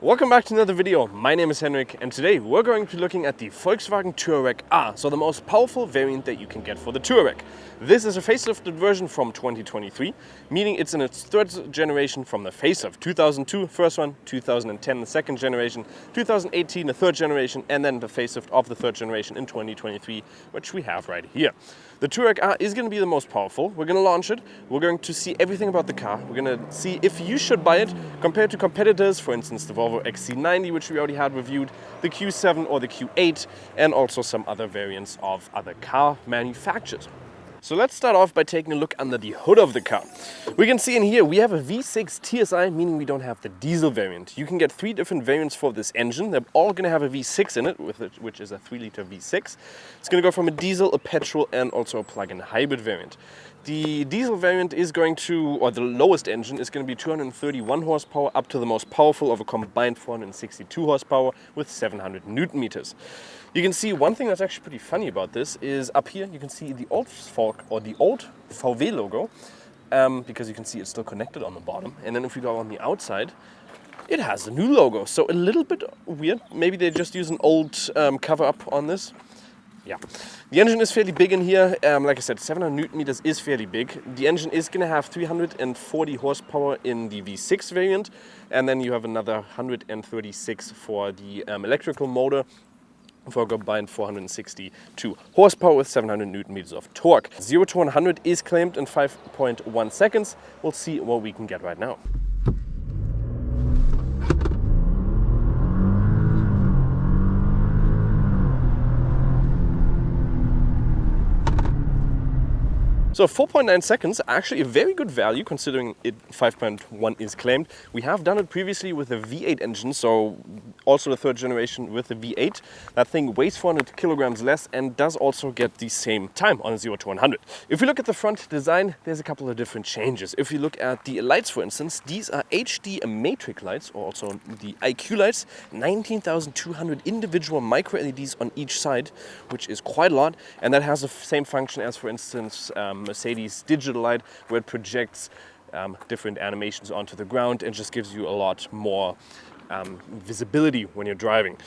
Welcome back to another video. My name is Henrik and today we're going to be looking at the Volkswagen Touareg R, so the most powerful variant that you can get for the Touareg. This is a facelifted version from 2023, meaning it's in its third generation from the facelift. 2002, first one, 2010, the second generation, 2018, the third generation, and then the facelift of the third generation in 2023, which we have right here. The Touareg R is going to be the most powerful. We're going to launch it. We're going to see everything about the car. We're going to see if you should buy it compared to competitors, for instance, the Volvo XC90, which we already had reviewed, the Q7 or the Q8, and also some other variants of other car manufacturers. So let's start off by taking a look under the hood of the car. We can see in here we have a V6 TSI, meaning we don't have the diesel variant. You can get three different variants for this engine. They're all going to have a V6 in it, which is a 3-liter V6. It's going to go from a diesel, a petrol, and also a plug-in hybrid variant. The diesel variant is going to, or the lowest engine is going to be 231 horsepower up to the most powerful of a combined 462 horsepower with 700 Newton meters. You can see one thing that's actually pretty funny about this is up here you can see the old VW logo, because you can see it's still connected on the bottom. And then if we go on the outside, it has a new logo. So a little bit weird. Maybe they just use an old cover up on this. Yeah, the engine is fairly big in here. Like I said, 700 Newton meters is fairly big. The engine is going to have 340 horsepower in the V6 variant, and then you have another 136 for the electrical motor for a combined 462 horsepower with 700 Newton meters of torque. 0 to 100 is claimed in 5.1 seconds. We'll see what we can get right now. So 4.9 seconds, actually a very good value considering it 5.1 is claimed. We have done it previously with a V8 engine, so also the third generation with the V8. That thing weighs 400 kilograms less and does also get the same time on a 0 to 100. If we look at the front design, there's a couple of different changes. If you look at the lights, for instance, these are HD matrix lights, or also the IQ lights, 19,200 individual micro LEDs on each side, which is quite a lot, and that has the same function as, for instance, Mercedes digital light, where it projects different animations onto the ground and just gives you a lot more visibility when you're driving.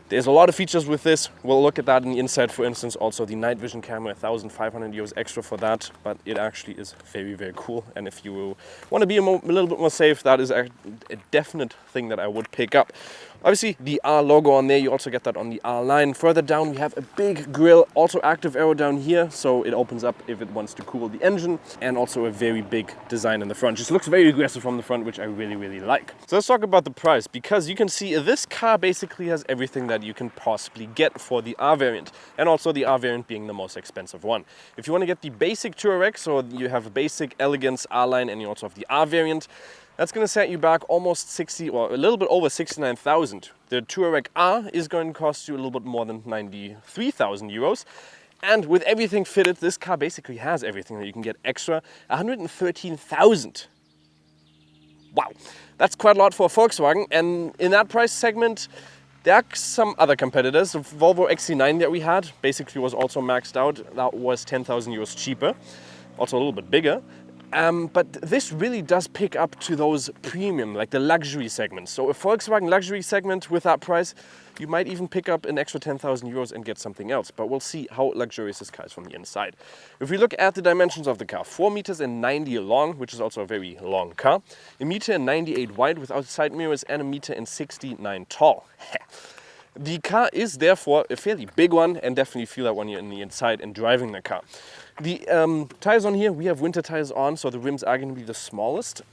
There's a lot of features with this. We'll look at that in the inside, for instance. Also the night vision camera, 1,500 euros extra for that, but it actually is very, very cool. And if you want to be a little bit more safe, that is a definite thing that I would pick up. Obviously, the R logo on there, you also get that on the R line. Further down, we have a big grille, also active arrow down here, so it opens up if it wants to cool the engine, and also a very big design in the front. Just looks very aggressive from the front, which I really, really like. So let's talk about the price, because you can see this car basically has everything that you can possibly get for the R variant, and also the R variant being the most expensive one. If you want to get the basic Touareg, so you have a basic elegance R line, and you also have the R variant, that's going to set you back almost 60, or a little bit over 69,000. The Touareg R is going to cost you a little bit more than 93,000 euros. And with everything fitted, this car basically has everything that you can get extra, 113,000. Wow, that's quite a lot for a Volkswagen. And in that price segment, there are some other competitors. The Volvo XC90 that we had basically was also maxed out. That was 10,000 euros cheaper, also a little bit bigger. But this really does pick up to those premium, like the luxury segments. So a Volkswagen luxury segment with that price, you might even pick up an extra 10,000 euros and get something else. But we'll see how luxurious this car is from the inside. If we look at the dimensions of the car, 4 meters and 90 long, which is also a very long car. 1 meter and 98 wide without side mirrors, and 1 meter and 69 tall. The car is therefore a fairly big one, and definitely feel that when you're in the inside and driving the car. The tires on here, we have winter tires on, so the rims are going to be the smallest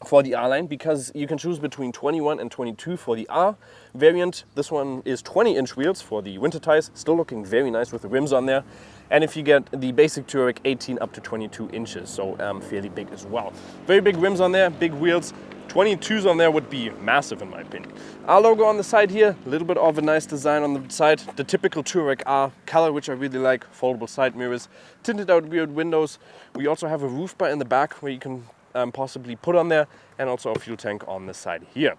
for the R line, because you can choose between 21 and 22 for the R variant. This one is 20-inch wheels for the winter tires, still looking very nice with the rims on there. And if you get the basic Touareg, 18 up to 22 inches, so fairly big as well. Very big rims on there, big wheels. 22s on there would be massive in my opinion. Our logo on the side here, a little bit of a nice design on the side. The typical Touareg R color, which I really like. Foldable side mirrors, tinted out rear windows. We also have a roof bar in the back where you can possibly put on there, and also a fuel tank on the side here.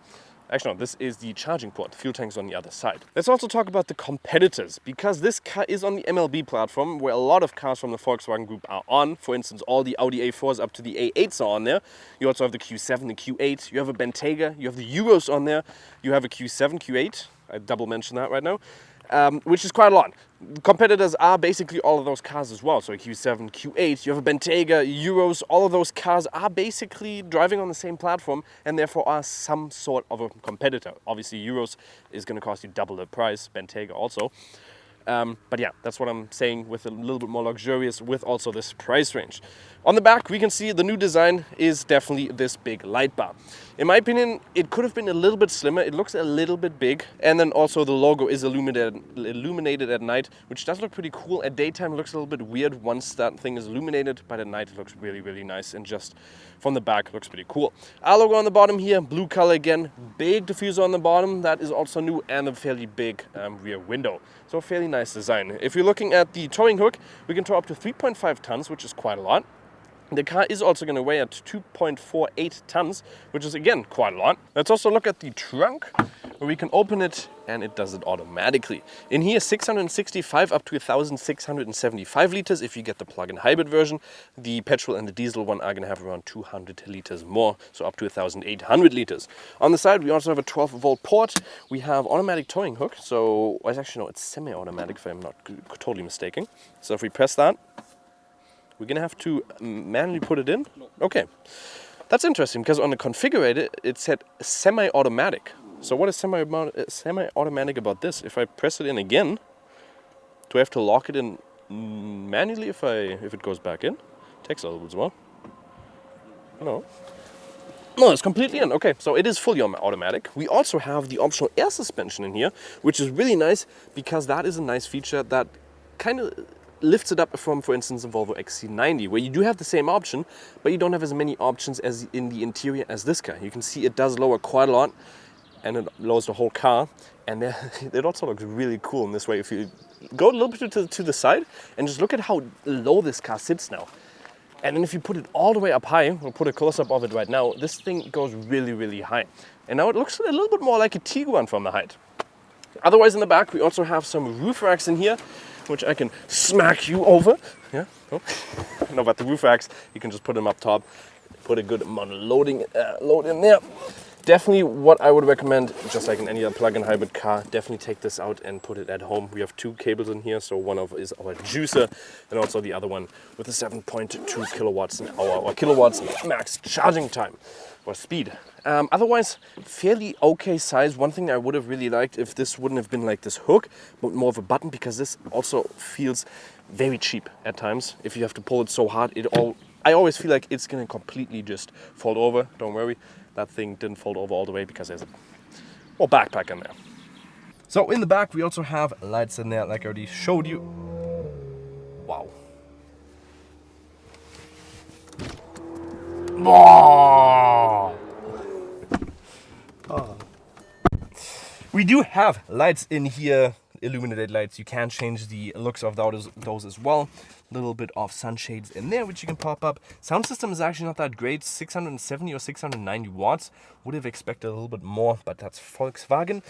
Actually, no, this is the charging port. The fuel tank is on the other side. Let's also talk about the competitors, because this car is on the MLB platform, where a lot of cars from the Volkswagen Group are on. For instance, all the Audi A4s up to the A8s are on there. You also have the Q7, the Q8. You have a Bentayga. You have the Euros on there. You have a Q7, Q8. I double mention that right now. Which is quite a lot. Competitors are basically all of those cars as well. So Q7, Q8, you have a Bentayga, Euros, all of those cars are basically driving on the same platform and therefore are some sort of a competitor. Obviously Euros is going to cost you double the price, Bentayga also. But yeah, that's what I'm saying, with a little bit more luxurious with also this price range. On the back, we can see the new design is definitely this big light bar. In my opinion, it could have been a little bit slimmer. It looks a little bit big. And then also the logo is illuminated at night, which does look pretty cool. At daytime, it looks a little bit weird once that thing is illuminated, but at night it looks really, really nice. And just from the back, looks pretty cool. Our logo on the bottom here, blue color again, big diffuser on the bottom. That is also new, and a fairly big rear window. So fairly nice design. If you're looking at the towing hook, we can tow up to 3.5 tons, which is quite a lot. The car is also going to weigh at 2.48 tons, which is again quite a lot. Let's also look at the trunk, where we can open it and it does it automatically. In here, 665 up to 1,675 liters if you get the plug-in hybrid version. The petrol and the diesel one are going to have around 200 liters more, so up to 1,800 liters. On the side, we also have a 12-volt port. We have automatic towing hook, so actually no, it's semi-automatic if I'm not totally mistaken. So if we press that, we're going to have to manually put it in? Okay. That's interesting, because on the configurator, it said semi-automatic. So what is semi-automatic about this? If I press it in again, do I have to lock it in manually if it goes back in? Takes a little bit as well. No, it's completely in. Okay, so it is fully automatic. We also have the optional air suspension in here, which is really nice, because that is a nice feature that kind of lifts it up from, for instance, the Volvo XC90, where you do have the same option, but you don't have as many options as in the interior as this car. You can see it does lower quite a lot, and it lowers the whole car, and it also looks really cool in this way. If you go a little bit to the side and just look at how low this car sits now. And then if you put it all the way up high, we'll put a close-up of it right now, this thing goes really, really high. And now it looks a little bit more like a Tiguan from the height. Otherwise, in the back, we also have some roof racks in here, which I can smack you over. Yeah, no, but the roof racks, you can just put them up top, put a good amount of load in there. Definitely what I would recommend, just like in any other plug-in hybrid car, definitely take this out and put it at home. We have two cables in here, so one of is our juicer, and also the other one with a 7.2 kilowatts an hour, or kilowatts max charging time or speed. Otherwise, fairly okay size. One thing I would have really liked if this wouldn't have been like this hook, but more of a button, because this also feels very cheap at times. If you have to pull it so hard, I always feel like it's gonna completely just fold over. Don't worry, that thing didn't fold over all the way because there's a whole backpack in there. So in the back, we also have lights in there, like I already showed you. Wow. Oh. We do have lights in here, illuminated lights. You can change the looks of those as well. Little bit of sunshades in there, which you can pop up. Sound system is actually not that great, 670 or 690 watts. Would have expected a little bit more, but that's Volkswagen.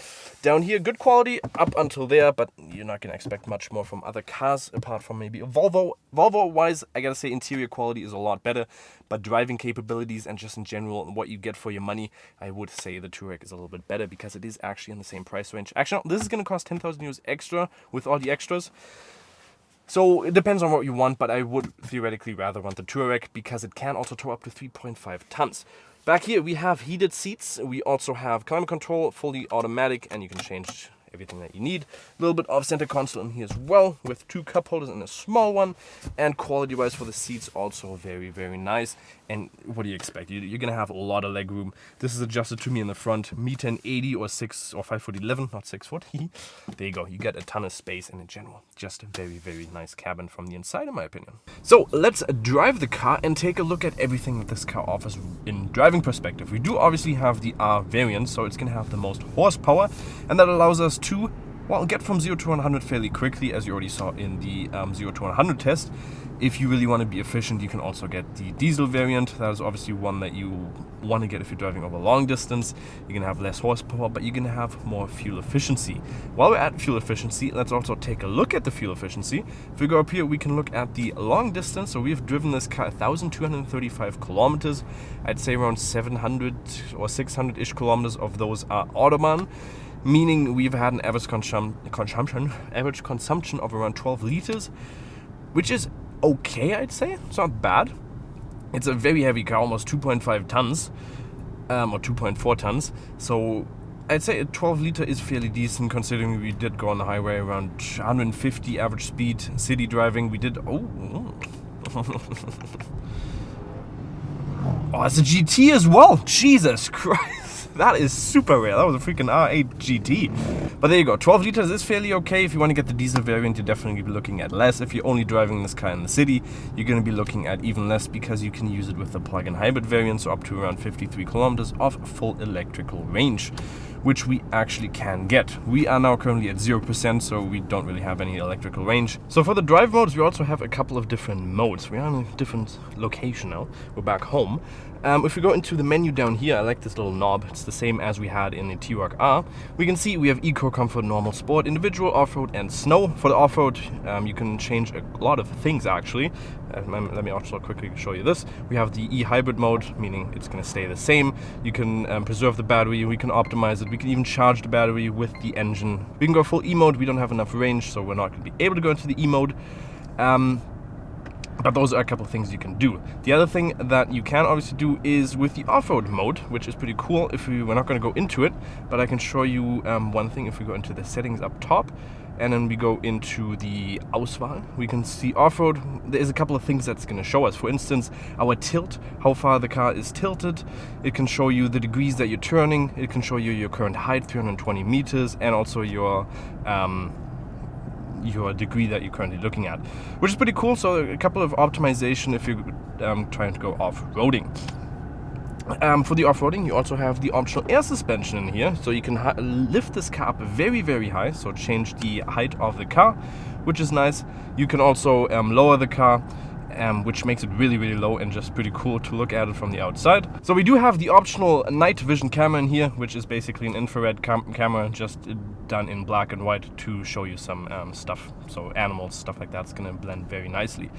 Down here, good quality up until there, but you're not gonna expect much more from other cars, apart from maybe a Volvo. Volvo-wise, I gotta say interior quality is a lot better, but driving capabilities and just in general what you get for your money, I would say the Touareg is a little bit better, because it is actually in the same price range. Actually, no, this is gonna cost 10,000 euros extra with all the extras. So it depends on what you want, but I would theoretically rather want the Touareg, because it can also tow up to 3.5 tons. Back here we have heated seats. We also have climate control, fully automatic, and you can change everything that you need. A little bit of center console in here as well, with two cup holders and a small one. And quality wise for the seats, also very, very nice. And what do you expect? You're gonna have a lot of leg room. This is adjusted to me in the front, 1.80 m or 5'11", not 6 foot. There you go, you get a ton of space, and in general, just a very, very nice cabin from the inside, in my opinion. So let's drive the car and take a look at everything that this car offers in driving perspective. We do obviously have the R variant, so it's gonna have the most horsepower, and that allows us to, well, get from 0 to 100 fairly quickly, as you already saw in the 0 to 100 test. If you really want to be efficient, you can also get the diesel variant. That is obviously one that you want to get if you're driving over long distance. You're going to have less horsepower, but you're going to have more fuel efficiency. While we're at fuel efficiency, let's also take a look at the fuel efficiency. If we go up here, we can look at the long distance. So we've driven this car 1,235 kilometers. I'd say around 700 or 600-ish kilometers of those are Autobahn, meaning we've had an average consumption of around 12 liters, which is okay, I'd say. It's not bad. It's a very heavy car, almost 2.5 tons, or 2.4 tons. So I'd say a 12 liter is fairly decent, considering we did go on the highway around 150 average speed, city driving. We did, oh, it's a GT as well. Jesus Christ. That is super rare. That was a freaking R8 GT. But there you go. 12 liters is fairly okay. If you want to get the diesel variant, you're definitely be looking at less. If you're only driving this car in the city, you're going to be looking at even less, because you can use it with the plug-in hybrid variant, so up to around 53 kilometers of full electrical range, which we actually can get. We are now currently at 0%, so we don't really have any electrical range. So for the drive modes, we also have a couple of different modes. We are in a different location now. We're back home. If we go into the menu down here, I like this little knob. It's the same as we had in the Touareg R. We can see we have Eco, Comfort, Normal, Sport, Individual, Off-Road, and Snow. For the Off-Road, you can change a lot of things, actually. Let me also quickly show you this. We have the E-Hybrid mode, meaning it's going to stay the same. You can preserve the battery, we can optimize it, we can even charge the battery with the engine. We can go full E-mode. We don't have enough range, so we're not going to be able to go into the E-mode. But those are a couple of things you can do. The other thing that you can obviously do is with the off-road mode, which is pretty cool. We're not going to go into it, but I can show you one thing. If we go into the settings up top, and then we go into the Auswahl, we can see off-road. There's a couple of things that's going to show us. For instance, our tilt, how far the car is tilted. It can show you the degrees that you're turning. It can show you your current height, 320 meters, and also your degree that you're currently looking at, which is pretty cool. So a couple of optimization if you're trying to go off-roading. For the off-roading, you also have the optional air suspension in here, so you can lift this car up very, very high, so change the height of the car, which is nice. You can also lower the car, which makes it really, really low and just pretty cool to look at it from the outside. So we do have the optional night vision camera in here, which is basically an infrared camera just done in black and white to show you some stuff. So animals, stuff like that's going to blend very nicely.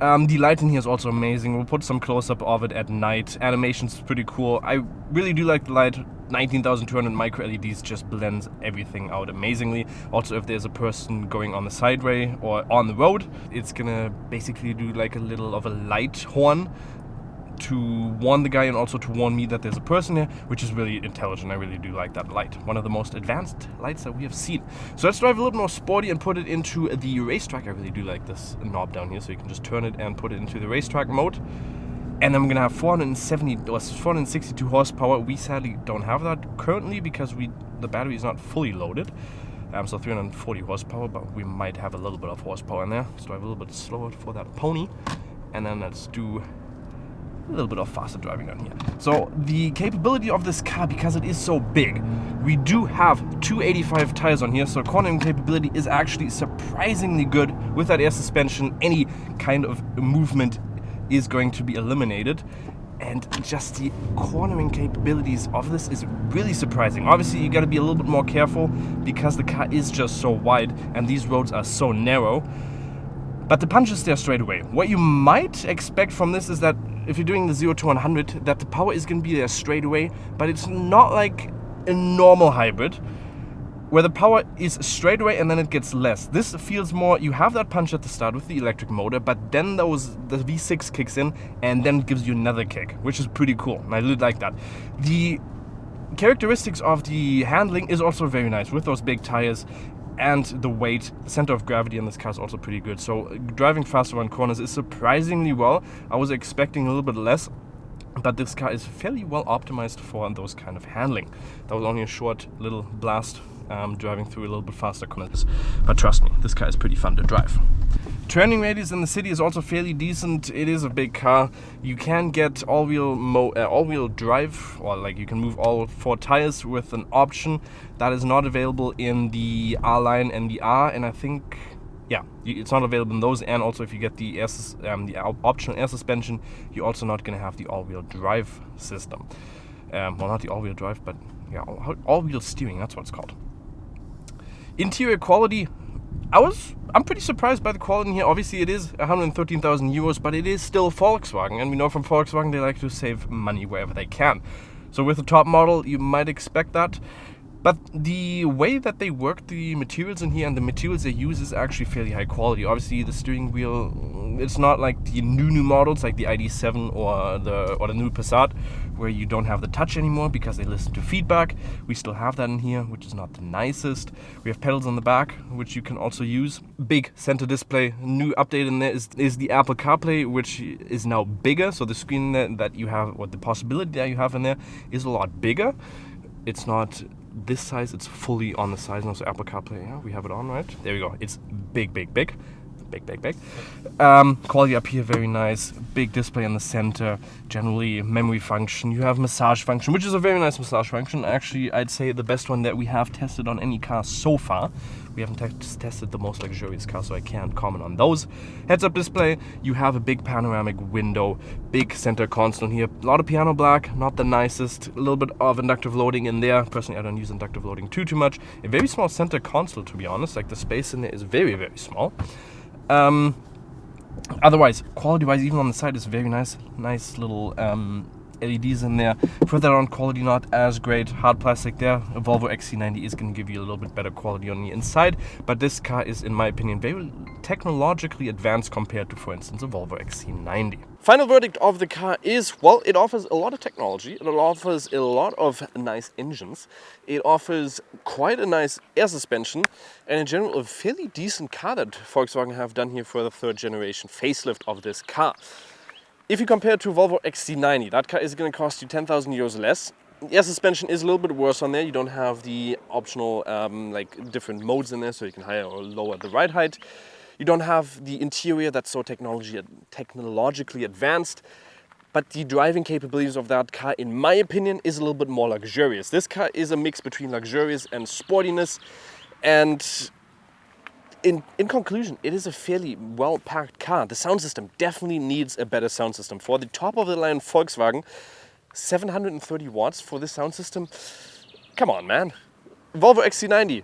The light in here is also amazing. We'll put some close-up of it at night. Animation's pretty cool. I really do like the light. 19,200 micro LEDs just blends everything out amazingly. Also, if there's a person going on the sideway or on the road, it's gonna basically do like a little of a light horn to warn the guy and also to warn me that there's a person here, which is really intelligent. I really do like that light. One of the most advanced lights that we have seen. So let's drive a little more sporty and put it into the racetrack. I really do like this knob down here, so you can just turn it and put it into the racetrack mode. And I'm gonna have 462 horsepower. We sadly don't have that currently because the battery is not fully loaded. So 340 horsepower, but we might have a little bit of horsepower in there. Let's drive a little bit slower for that pony, and then let's do a little bit of faster driving on here. So the capability of this car, because it is so big, we do have 285 tires on here, so cornering capability is actually surprisingly good. With that air suspension, any kind of movement is going to be eliminated, and just the cornering capabilities of this is really surprising. Obviously, you got to be a little bit more careful because the car is just so wide and these roads are so narrow, but the punch is there straight away. What you might expect from this is that if you're doing the 0 to 100, that the power is going to be there straight away, but it's not like a normal hybrid where the power is straight away and then it gets less. This feels more, you have that punch at the start with the electric motor, but then the V6 kicks in and then it gives you another kick, which is pretty cool. And I really like that. The characteristics of the handling is also very nice with those big tires and the weight. The center of gravity in this car is also pretty good. So driving faster around corners is surprisingly well. I was expecting a little bit less, but this car is fairly well optimized for those kind of handling. That was only a short little blast driving through a little bit faster corners. But trust me, this car is pretty fun to drive. Turning radius in the city is also fairly decent. It is a big car. You can get all-wheel drive, or like you can move all 4 tires with an option that is not available in the R line and the R, and I think yeah, it's not available in those. And also, if you get the optional air suspension, you're also not going to have the all-wheel drive system. Well, not the all-wheel drive, but yeah, all-wheel steering. That's what it's called. Interior quality. I'm pretty surprised by the quality here. Obviously, it is 113,000 euros, but it is still Volkswagen, and we know from Volkswagen they like to save money wherever they can. So with the top model, you might expect that. But the way that they work the materials in here and the materials they use is actually fairly high quality. Obviously, the steering wheel, it's not like the new models like the ID7 or the new Passat, where you don't have the touch anymore because they listen to feedback. We still have that in here, which is not the nicest. We have pedals on the back, which you can also use. Big center display. New update in there is the Apple CarPlay, which is now bigger. So the screen that you have, or the possibility that you have in there, is a lot bigger. It's not this size, it's fully on the size now. So Apple CarPlay, yeah, we have it on, right? There we go. It's big. Quality up here, very nice. Big display in the center. Generally, memory function. You have massage function, which is a very nice massage function. Actually, I'd say the best one that we have tested on any car so far. We haven't tested the most luxurious car, so I can't comment on those. Heads-up display. You have a big panoramic window. Big center console here. A lot of piano black, not the nicest. A little bit of inductive loading in there. Personally, I don't use inductive loading too much. A very small center console, to be honest. Like, the space in there is very, very small. Otherwise, quality-wise, even on the side, is very nice. Nice little LEDs in there. Further on, quality not as great. Hard plastic there. A Volvo XC90 is going to give you a little bit better quality on the inside. But this car is, in my opinion, very technologically advanced compared to, for instance, a Volvo XC90. Final verdict of the car is, well, it offers a lot of technology. It offers a lot of nice engines. It offers quite a nice air suspension. And in general, a fairly decent car that Volkswagen have done here for the third generation facelift of this car. If you compare it to Volvo XC90, that car is going to cost you 10,000 euros less. The air suspension is a little bit worse on there. You don't have the optional like different modes in there, so you can higher or lower the ride height. You don't have the interior that's so technologically advanced. But the driving capabilities of that car, in my opinion, is a little bit more luxurious. This car is a mix between luxurious and sportiness. And in conclusion, it is a fairly well-packed car. The sound system definitely needs a better sound system. For the top-of-the-line Volkswagen, 730 watts for this sound system. Come on, man. Volvo XC90,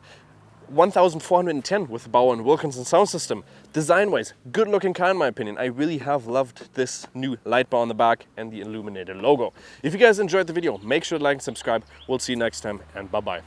1410 with the Bauer & Wilkinson sound system. Design-wise, good-looking car in my opinion. I really have loved this new light bar on the back and the illuminated logo. If you guys enjoyed the video, make sure to like and subscribe. We'll see you next time, and bye-bye.